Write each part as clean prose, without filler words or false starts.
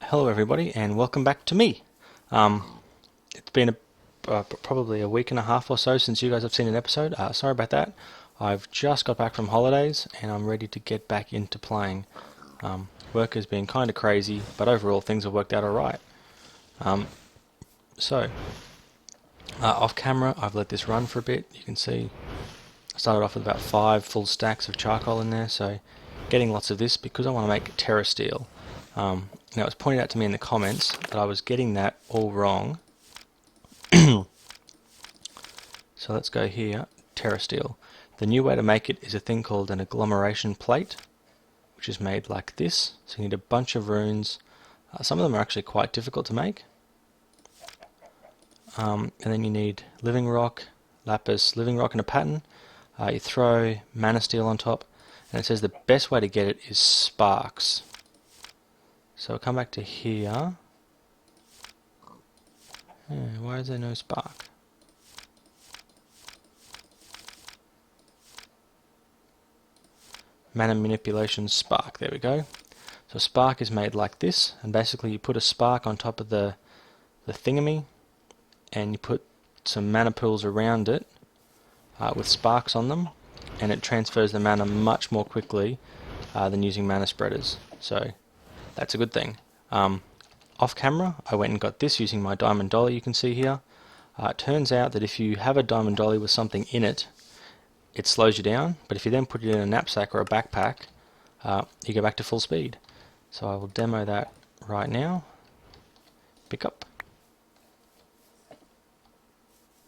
Hello everybody and welcome back to me. It's been probably a week and a half or so since you guys have seen an episode. Sorry about that. I've just got back from holidays and I'm ready to get back into playing. Work has been kind of crazy, but overall things have worked out alright. So, off camera I've let this run for a bit. You can see I started off with about 5 full stacks of charcoal in there, so getting lots of this because I want to make terra steel. Now it was pointed out to me in the comments that I was getting that all wrong. So let's go here, terra steel. The new way to make it is a thing called an agglomeration plate, which is made like this. So you need a bunch of runes. Some of them are actually quite difficult to make. And then you need living rock, lapis, living rock and a pattern. You throw mana steel on top, and it says the best way to get it is sparks. So I'll come back to here. Why is there no spark? Mana manipulation spark, there we go. So spark is made like this, and basically you put a spark on top of the thingamy, and you put some mana pools around it with sparks on them, and it transfers the mana much more quickly than using mana spreaders. So that's a good thing. Off camera, I went and got this using my diamond dolly you can see here. It turns out that if you have a diamond dolly with something in it, it slows you down, but if you then put it in a knapsack or a backpack, you go back to full speed. So I will demo that right now. Pick up. You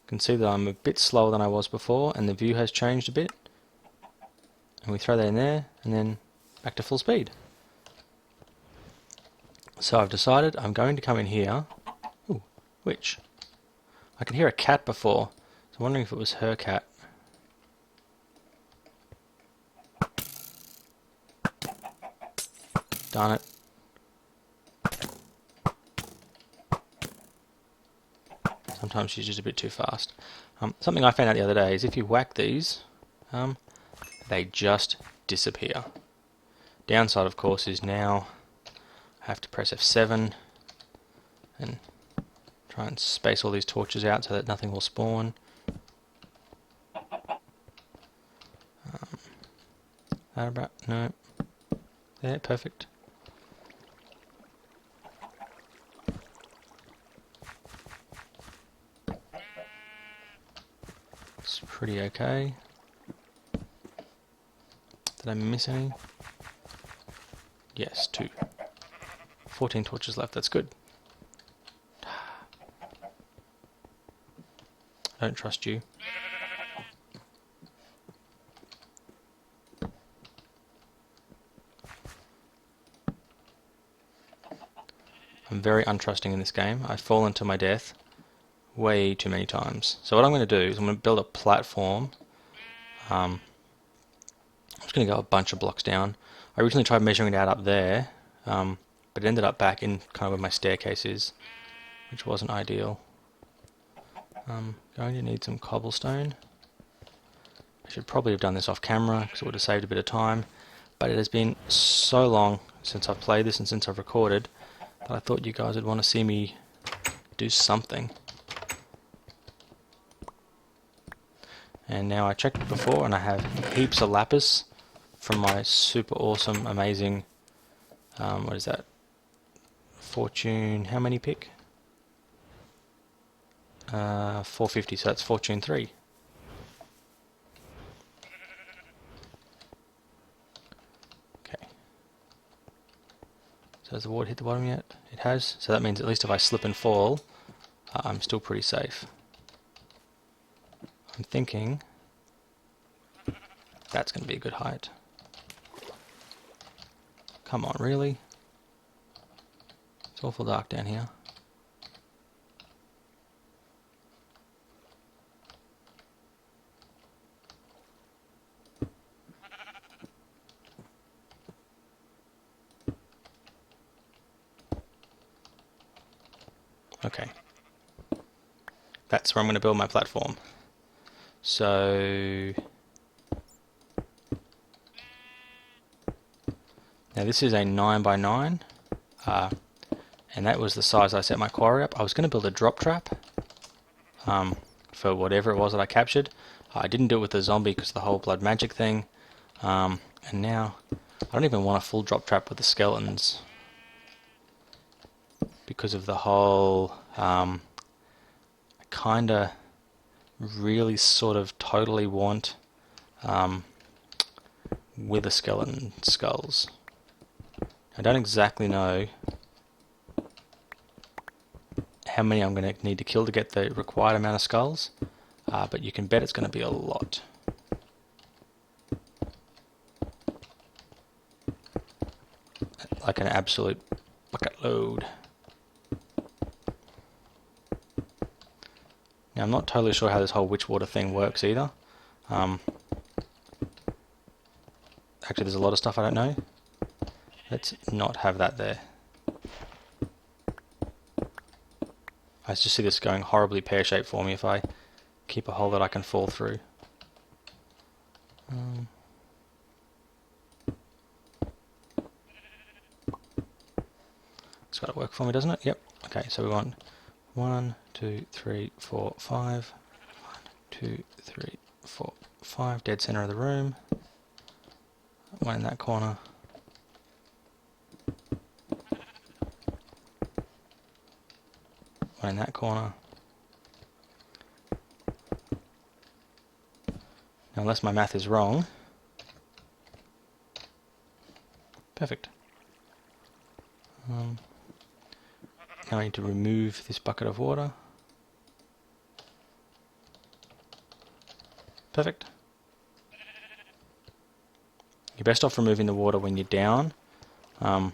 can see that I'm a bit slower than I was before, and the view has changed a bit. And we throw that in there, and then back to full speed. So I've decided I'm going to come in here. Ooh, which? I could hear a cat before, so I'm wondering if it was her cat. Darn it. Sometimes she's just a bit too fast. Something I found out the other day is if you whack these, they just disappear. Downside, of course, is now I have to press F7 and try and space all these torches out so that nothing will spawn. That about, no. There, perfect. It's pretty okay. Did I miss any? Yes, 2. 14 torches left, that's good. I don't trust you. I'm very untrusting in this game. I've fallen to my death way too many times. So what I'm going to do is I'm going to build a platform. I'm just going to go a bunch of blocks down. I originally tried measuring it out up there, but it ended up back in kind of where my staircase is, which wasn't ideal. I'm going to need some cobblestone. I should probably have done this off camera because it would have saved a bit of time, but it has been so long since I've played this and since I've recorded that I thought you guys would want to see me do something. And now I checked before and I have heaps of lapis from my super awesome, amazing, what is that? Fortune, how many pick? 450, so that's Fortune 3. Okay. So has the water hit the bottom yet? It has, so that means at least if I slip and fall, I'm still pretty safe. I'm thinking that's going to be a good height. Come on, really? It's awful dark down here. Okay. That's where I'm going to build my platform. So now this is a 9 by 9. and that was the size I set my quarry up. I was going to build a drop trap for whatever it was that I captured. I didn't do it with the zombie because of the whole blood magic thing, and now I don't even want a full drop trap with the skeletons because of the whole I kinda really sort of totally want with the skeleton skulls. I don't exactly know how many I'm going to need to kill to get the required amount of skulls, but you can bet it's going to be a lot. Like an absolute bucket load. Now I'm not totally sure how this whole witch water thing works either. Actually, there's a lot of stuff I don't know. Let's not have that there. I just see this going horribly pear-shaped for me if I keep a hole that I can fall through. It's got to work for me, doesn't it? Yep. Okay, so we want 1, 2, 3, 4, 5. 1, 2, 3, 4, 5. Dead center of the room. One in that corner. One in that corner. Now, unless my math is wrong. Perfect. Now I need to remove this bucket of water. Perfect. You're best off removing the water when you're down, because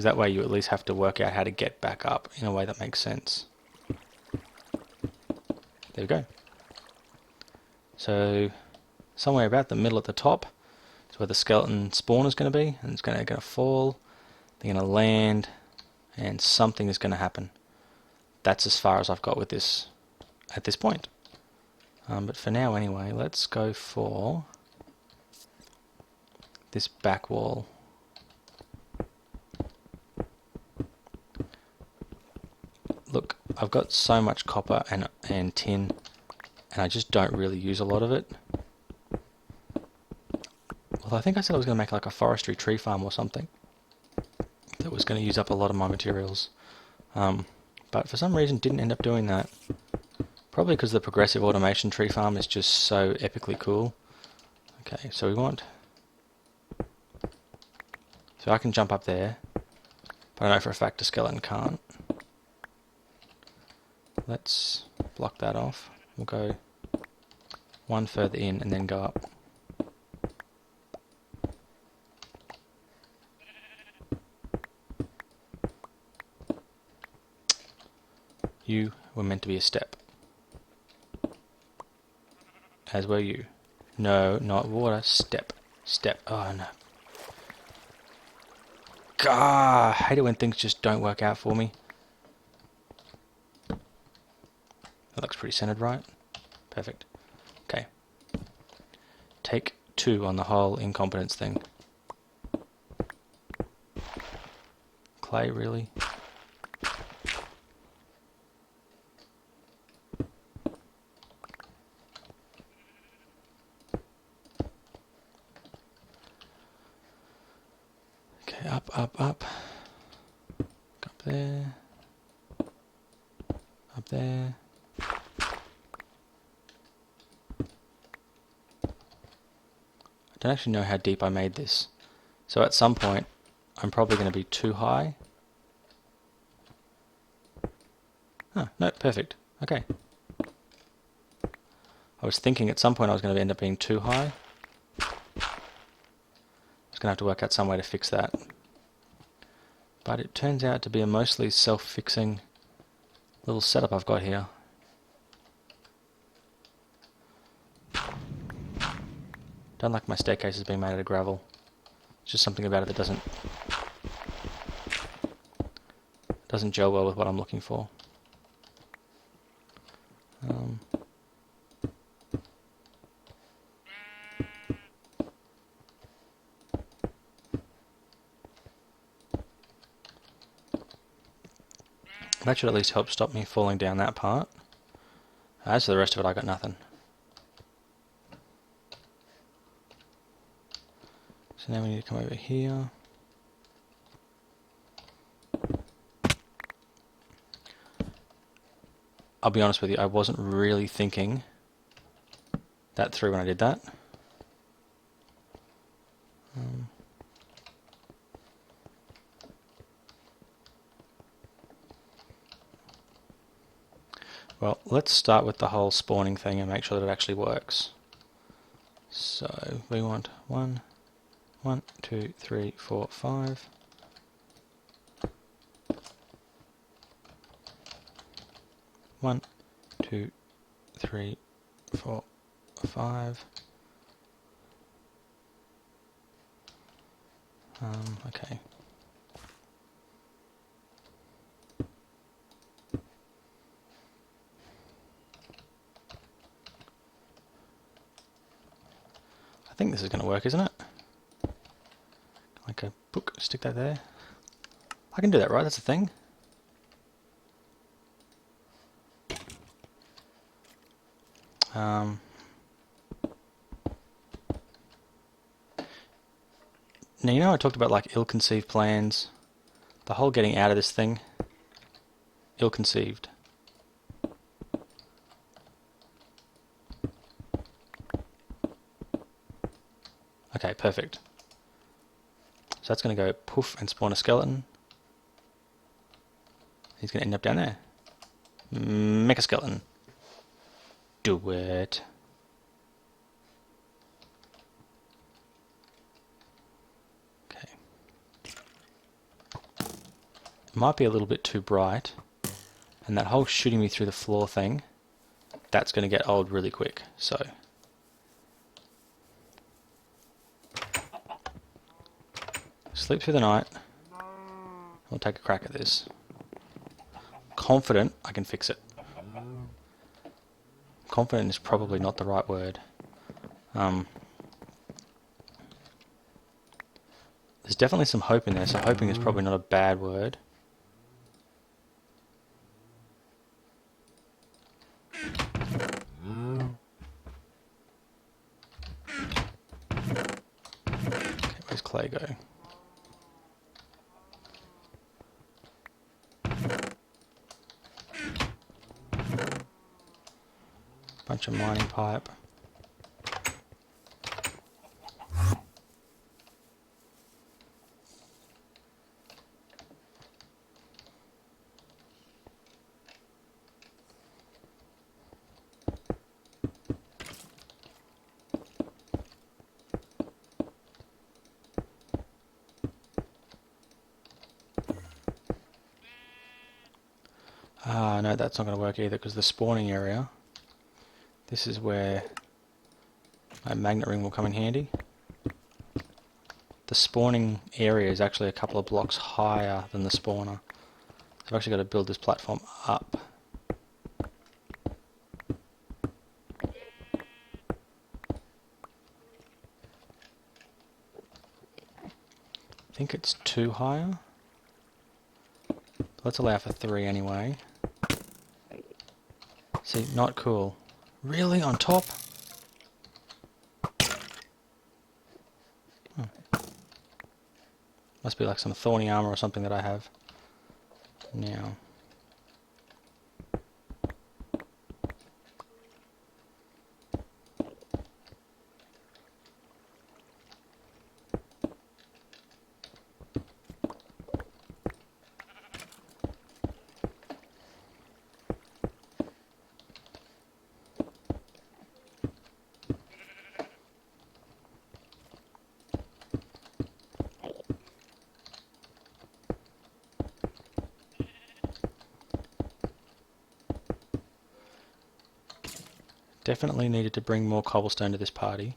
that way you at least have to work out how to get back up in a way that makes sense. There we go. So somewhere about the middle at the top is where the skeleton spawn is going to be, and it's going to fall. They're going to land, and something is going to happen. That's as far as I've got with this at this point. But for now anyway, let's go for this back wall. Look, I've got so much copper and tin, and I just don't really use a lot of it. Well, I think I said I was going to make like a forestry tree farm or something that was going to use up a lot of my materials. But for some reason didn't end up doing that. Probably because the progressive automation tree farm is just so epically cool. Okay, so we want... So I can jump up there, but I know for a fact a skeleton can't. Let's block that off. We'll go one further in and then go up. You were meant to be a step. As were you. No, not water. Step. Step. Oh no. Gah! I hate it when things just don't work out for me. That looks pretty centered, right? Perfect. Okay. Take 2 on the whole incompetence thing. Clay, really? Okay, up, up, up. Up there. Up there. I don't actually know how deep I made this. So at some point, I'm probably going to be too high. Oh, no, perfect. Okay. I was thinking at some point I was going to end up being too high. I was going to have to work out some way to fix that. But it turns out to be a mostly self-fixing little setup I've got here. Don't like my staircases being made out of gravel. It's just something about it that doesn't gel well with what I'm looking for. That should at least help stop me falling down that part. As for the rest of it, I got nothing. So now we need to come over here. I'll be honest with you, I wasn't really thinking that through when I did that. Well, let's start with the whole spawning thing and make sure that it actually works. So we want 1, 2, 3, 4, 5. One, 2, 3, 4, 5. Okay. I think this is going to work, isn't it? Like a book, stick that there. I can do that, right? That's the thing. Now, you know I talked about like ill-conceived plans, the whole getting out of this thing, ill-conceived. Okay, perfect. So that's going to go poof and spawn a skeleton. He's going to end up down there. Mecha skeleton. Do it. Okay. It might be a little bit too bright, and that whole shooting me through the floor thing, that's going to get old really quick. So sleep through the night. We'll take a crack at this. Confident I can fix it. Confident is probably not the right word. There's definitely some hope in there, so hoping is probably not a bad word. Okay, where's Clay go? Bunch of mining pipe. No, that's not going to work either because the spawning area, this is where my magnet ring will come in handy. The spawning area is actually a couple of blocks higher than the spawner. So I've actually got to build this platform up. I think it's 2 higher. Let's allow for 3 anyway. See, not cool. Really? On top? Must be like some thorny armor or something that I have. Now. Definitely needed to bring more cobblestone to this party.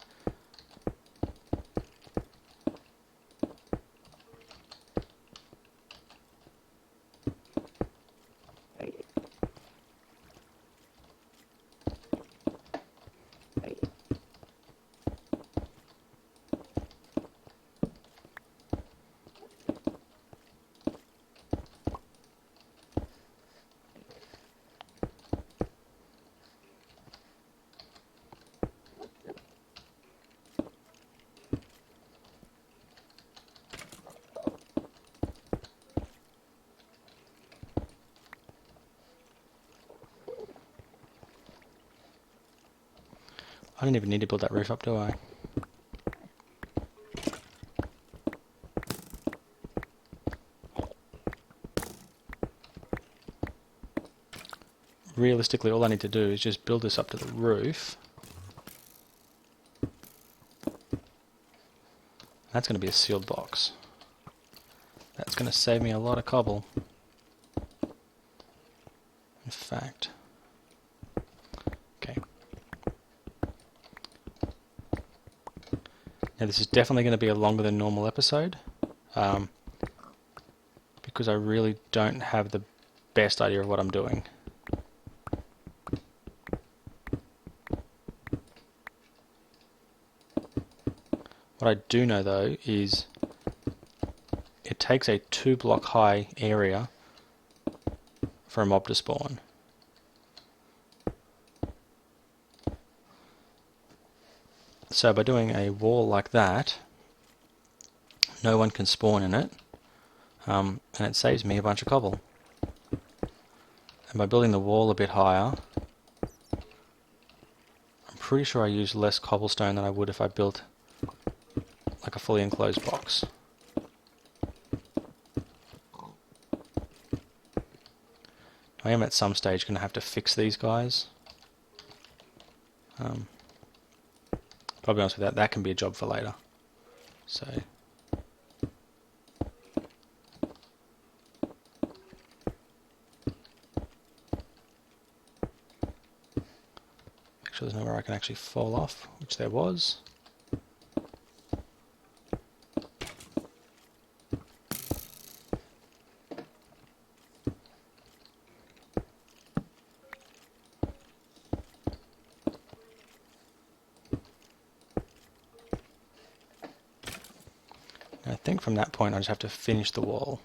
I don't even need to build that roof up, do I? Realistically, all I need to do is just build this up to the roof. That's going to be a sealed box. That's going to save me a lot of cobble. In fact. Okay. Now this is definitely going to be a longer than normal episode. Because I really don't have the best idea of what I'm doing. What I do know though is it takes a 2-block high area for a mob to spawn. So by doing a wall like that, no one can spawn in it, and it saves me a bunch of cobble. And by building the wall a bit higher, I'm pretty sure I use less cobblestone than I would if I built like a fully enclosed box. I am at some stage going to have to fix these guys. I'll be honest with that can be a job for later. So make sure there's nowhere I can actually fall off, which there was. I think from that point I just have to finish the wall.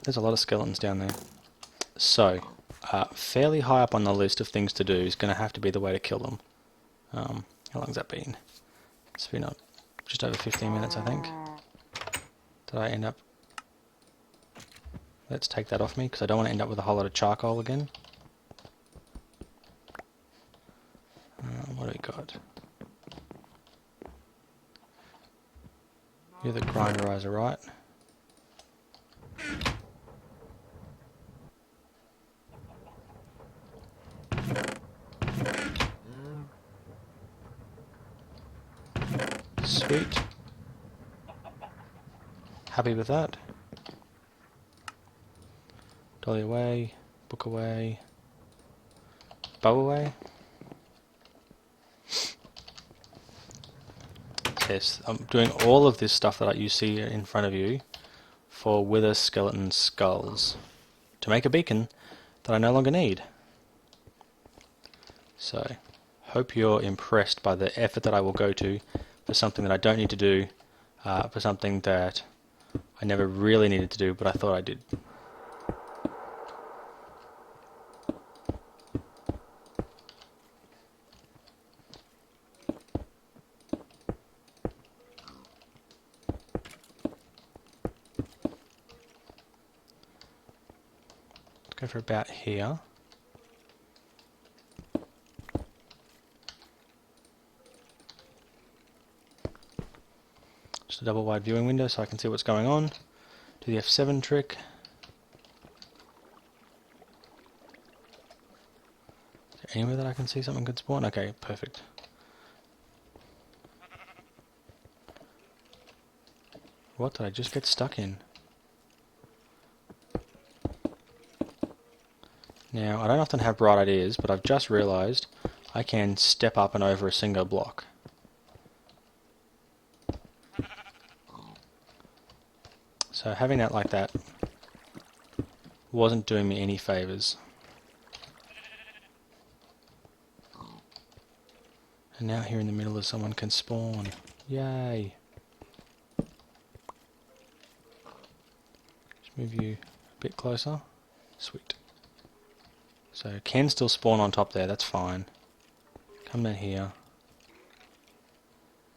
There's a lot of skeletons down there. So, fairly high up on the list of things to do is going to have to be the way to kill them. How long's that been? It's been up just over 15 minutes, I think. Did I end up... Let's take that off me, because I don't want to end up with a whole lot of charcoal again. What do we got? You're the grinderizer, right? Sweet. Happy with that. Dolly away, book away, bow away. Yes, I'm doing all of this stuff that you see in front of you for wither skeleton skulls to make a beacon that I no longer need. So, hope you're impressed by the effort that I will go to for something that I don't need to do, for something that I never really needed to do, but I thought I did. Go for about here. Just a double wide viewing window so I can see what's going on. Do the F7 trick. Is there anywhere that I can see something could spawn? Okay, perfect. What did I just get stuck in? Now, I don't often have bright ideas, but I've just realised I can step up and over a single block. So having that like that wasn't doing me any favours. And now here in the middle is someone can spawn. Yay! Just move you a bit closer. Sweet. So can still spawn on top there, that's fine. Come down here.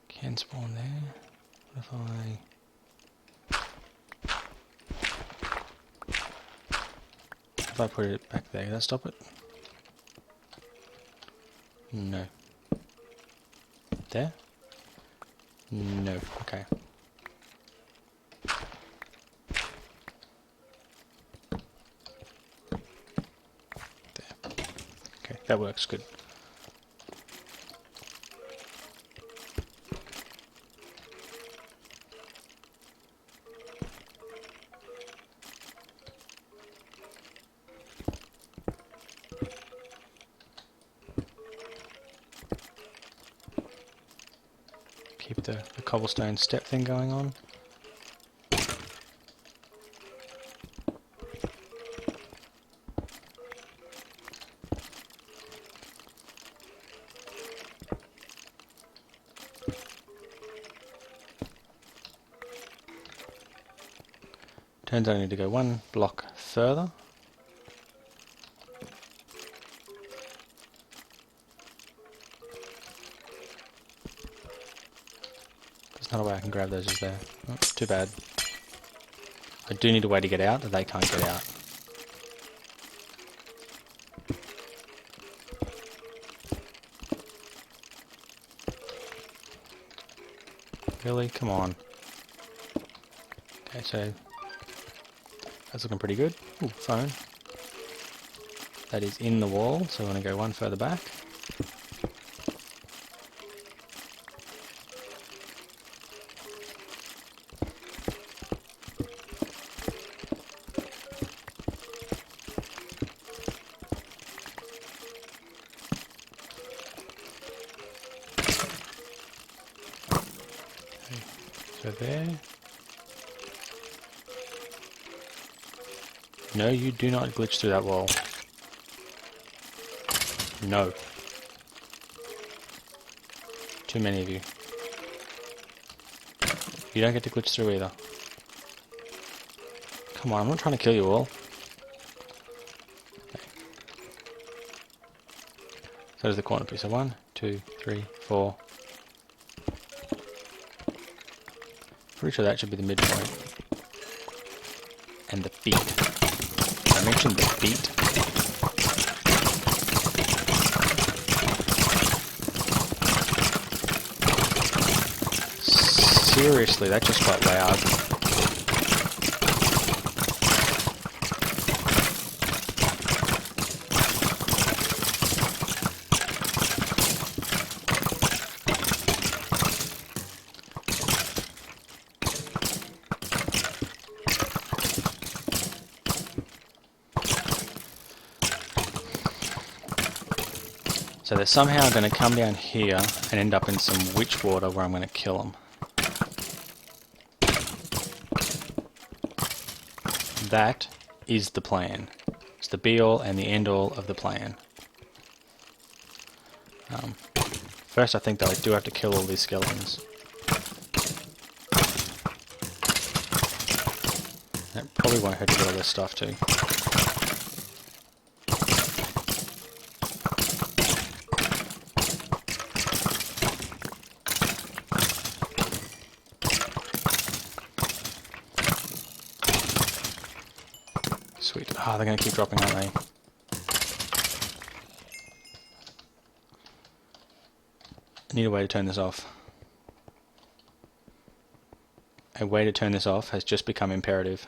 Can spawn there. If I put it back there, does that stop it? No. There? No. Okay. There. Okay, that works good. Keep the cobblestone step thing going on. Turns out I need to go one block further. There's not a way I can grab those just there. Oh, too bad. I do need a way to get out, but they can't get out. Really? Come on. Okay, so that's looking pretty good. Ooh, phone. That is in the wall, so I'm going to go one further back. So there. No, you do not glitch through that wall. No. Too many of you. You don't get to glitch through either. Come on, I'm not trying to kill you all. Okay. So there's the corner piece. So 1, 2, 3, 4. Pretty sure that should be the midpoint. And the feet. I mentioned the feet. Seriously, that just got loud. So they're somehow going to come down here and end up in some witch water where I'm going to kill them. That is the plan. It's the be-all and the end-all of the plan. First, I think that I do have to kill all these skeletons. It probably won't hurt to get all this stuff too. Sweet. Ah, they're going to keep dropping, aren't they? I need a way to turn this off. A way to turn this off has just become imperative.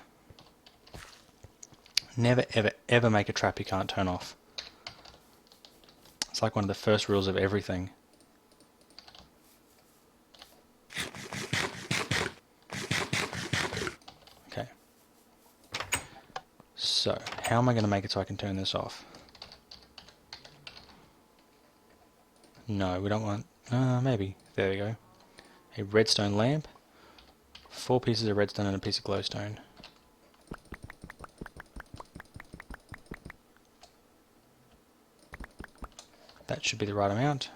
Never, ever, ever make a trap you can't turn off. It's like one of the first rules of everything. Okay. So, how am I going to make it so I can turn this off? No, we don't want... maybe. There we go. A redstone lamp. 4 pieces of redstone and a piece of glowstone. That should be the right amount.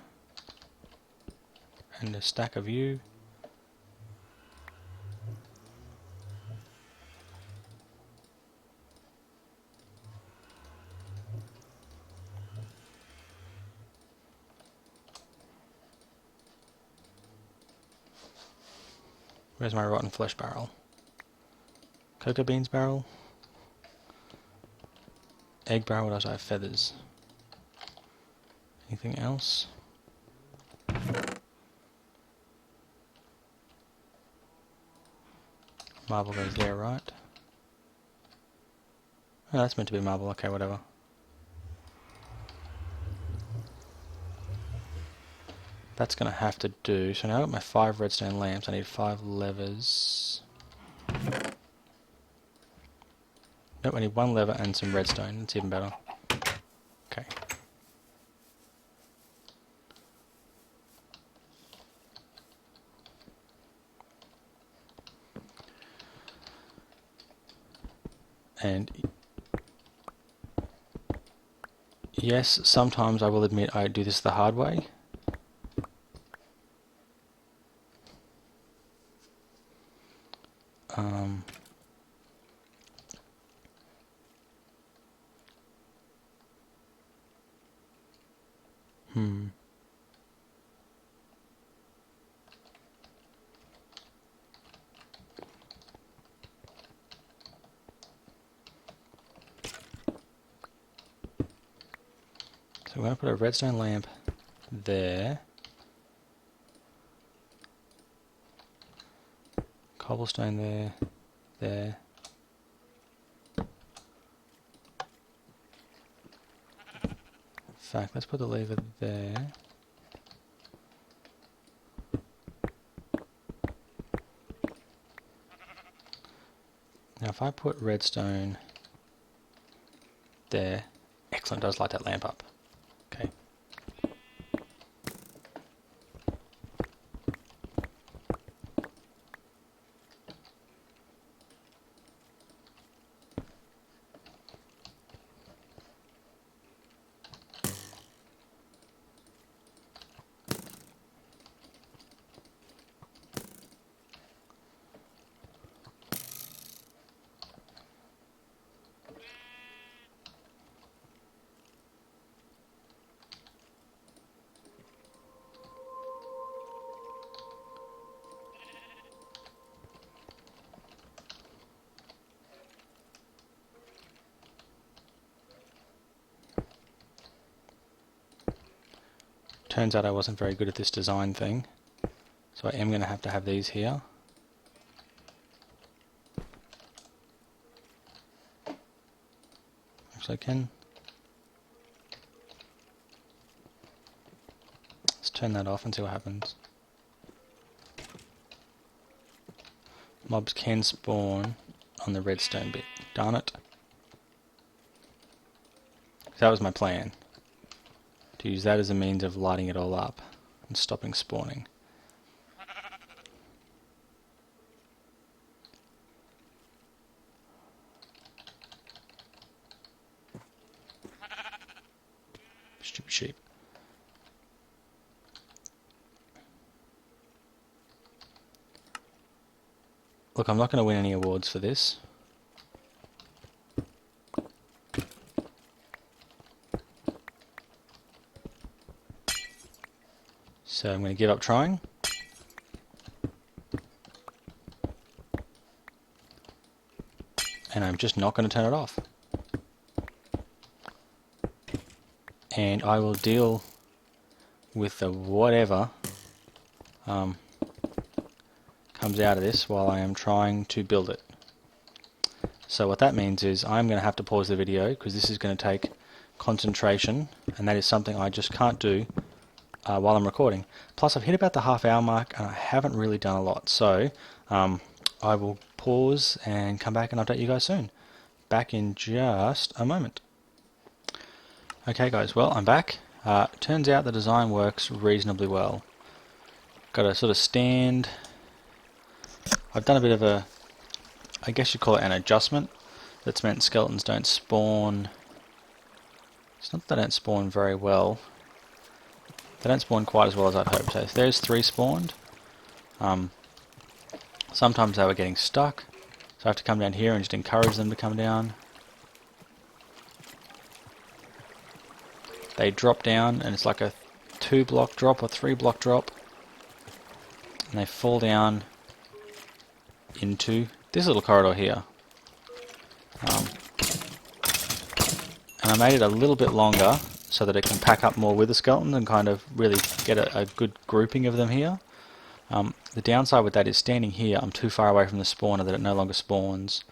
And a stack of you. Where's my rotten flesh barrel? Cocoa beans barrel? Egg barrel, what else? I have feathers. Anything else? Marble goes there, right? Oh, that's meant to be marble, okay, whatever. That's going to have to do. So now I've got my 5 redstone lamps. I need 5 levers. Nope, I need 1 lever and some redstone. That's even better. Okay. And yes, sometimes I will admit I do this the hard way. So we're going to put a redstone lamp there. Cobblestone there. There. In fact, let's put the lever there. Now if I put redstone there, excellent, does light that lamp up. Okay. Turns out I wasn't very good at this design thing, so I am going to have these here. Actually, I can. Let's turn that off and see what happens. Mobs can spawn on the redstone bit. Darn it. That was my plan. To use that as a means of lighting it all up and stopping spawning. Stupid sheep. Look, I'm not going to win any awards for this. So I'm going to give up trying. And I'm just not going to turn it off. And I will deal with the whatever comes out of this while I am trying to build it. So what that means is I'm going to have to pause the video because this is going to take concentration, and that is something I just can't do while I'm recording. Plus I've hit about the half-hour mark and I haven't really done a lot, so I will pause and come back and update you guys soon. Back in just a moment. Okay guys, well I'm back. Turns out the design works reasonably well. Got a sort of stand. I've done a bit of a, I guess you'd call it an adjustment. That's meant skeletons don't spawn. It's not that they don't spawn very well. They don't spawn quite as well as I'd hope. So there's 3 spawned. Sometimes they were getting stuck, so I have to come down here and just encourage them to come down. They drop down and it's like a 2-block drop or 3-block drop. And they fall down into this little corridor here. And I made it a little bit longer so that it can pack up more wither skeletons and kind of really get a good grouping of them here. The downside with that is standing here, I'm too far away from the spawner that it no longer spawns.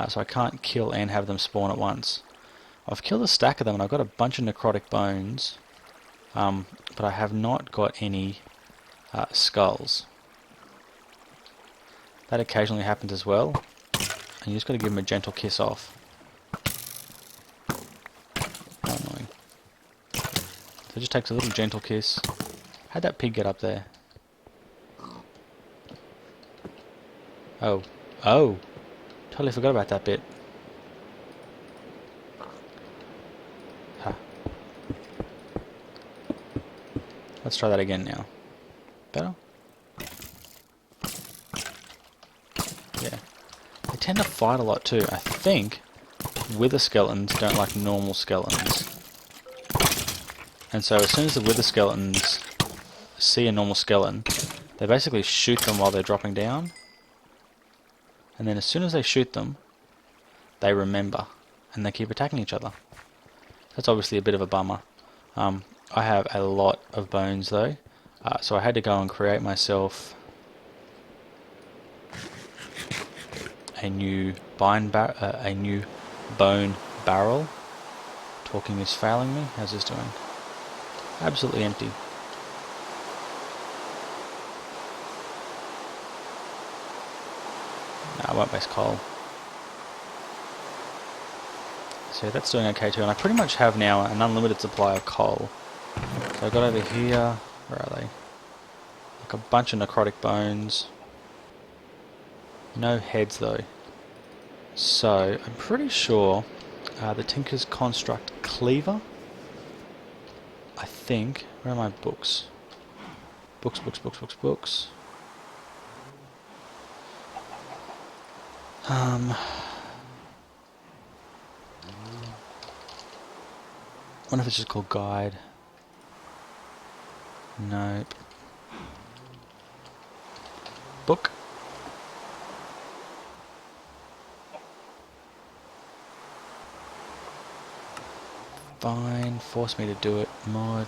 So I can't kill and have them spawn at once. I've killed a stack of them and I've got a bunch of necrotic bones, but I have not got any skulls. That occasionally happens as well, and you just got to give them a gentle kiss off. How annoying. So it just takes a little gentle kiss. How'd that pig get up there? Oh. Oh! Totally forgot about that bit. Huh. Let's try that again now. Better? Yeah. They tend to fight a lot too. I think wither skeletons don't like normal skeletons. And so as soon as the wither skeletons see a normal skeleton, they basically shoot them while they're dropping down. And then as soon as they shoot them, they remember, and they keep attacking each other. That's obviously a bit of a bummer. I have a lot of bones though, so I had to go and create myself a new bone barrel. Talking is failing me. How's this doing? Absolutely empty. I won't waste coal. So that's doing okay too, and I pretty much have now an unlimited supply of coal. So I got over here, where are they? Like a bunch of necrotic bones. No heads though. So I'm pretty sure the Tinker's Construct Cleaver, I think, where are my books? Books. Wonder if it's just called guide. Nope. Book. Fine, force me to do it. Mod.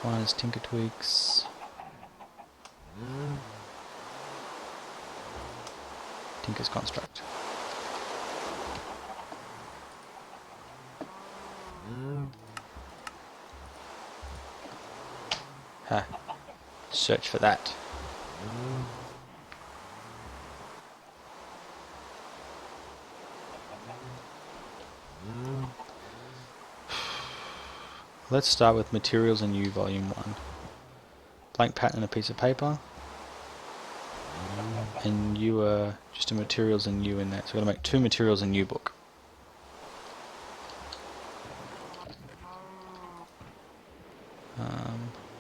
One is Tinker Tweaks. Tinker's Construct. Ha. Search for that. Let's start with Materials in U Volume 1. Blank pattern and a piece of paper. And you are just a Materials in U in there. So we're going to make 2 Materials in U book.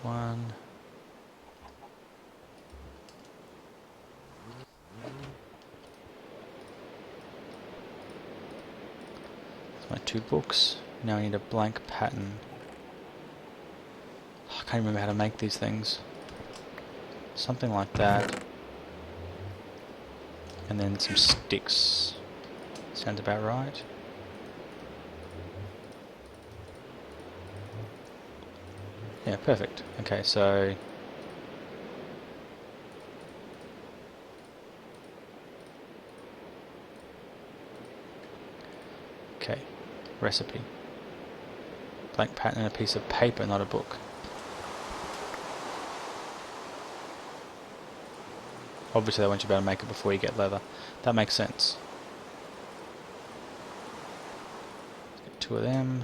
One. That's my 2 books. Now I need a blank pattern. I can't remember how to make these things. Something like that. And then some sticks. Sounds about right. Yeah, perfect. Okay, so okay, recipe. Blank pattern and a piece of paper, not a book. Obviously, I want you to be able to make it before you get leather. That makes sense. Let's get 2 of them.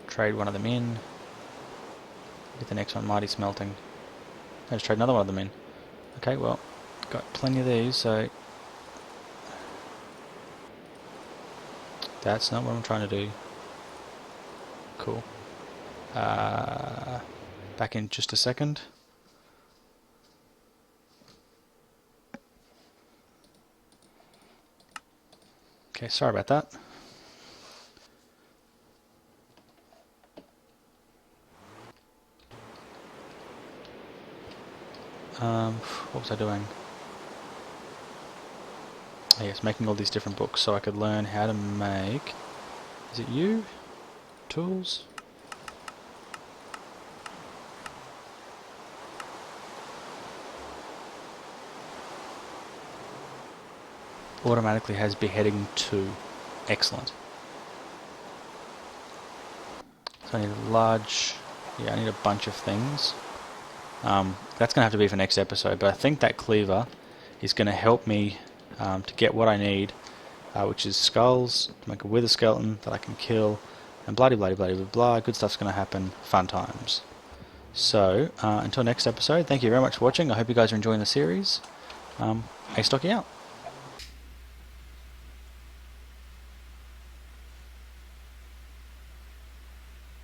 Trade one of them in. Get the next one, Mighty Smelting. Let's trade another one of them in. Okay, well, got plenty of these, so that's not what I'm trying to do. Cool. Back in just a second. Okay, sorry about that. what was I doing? Oh, yes, making all these different books so I could learn how to make... Is it you? Tools? Automatically has beheading 2. Excellent. So I need a large... Yeah, I need a bunch of things. That's going to have to be for next episode, but I think that cleaver is going to help me to get what I need, which is skulls, to make a wither skeleton that I can kill, and bloody bloody bloody blah, blah, good stuff's going to happen, fun times. So, until next episode, thank you very much for watching. I hope you guys are enjoying the series. Astocky out.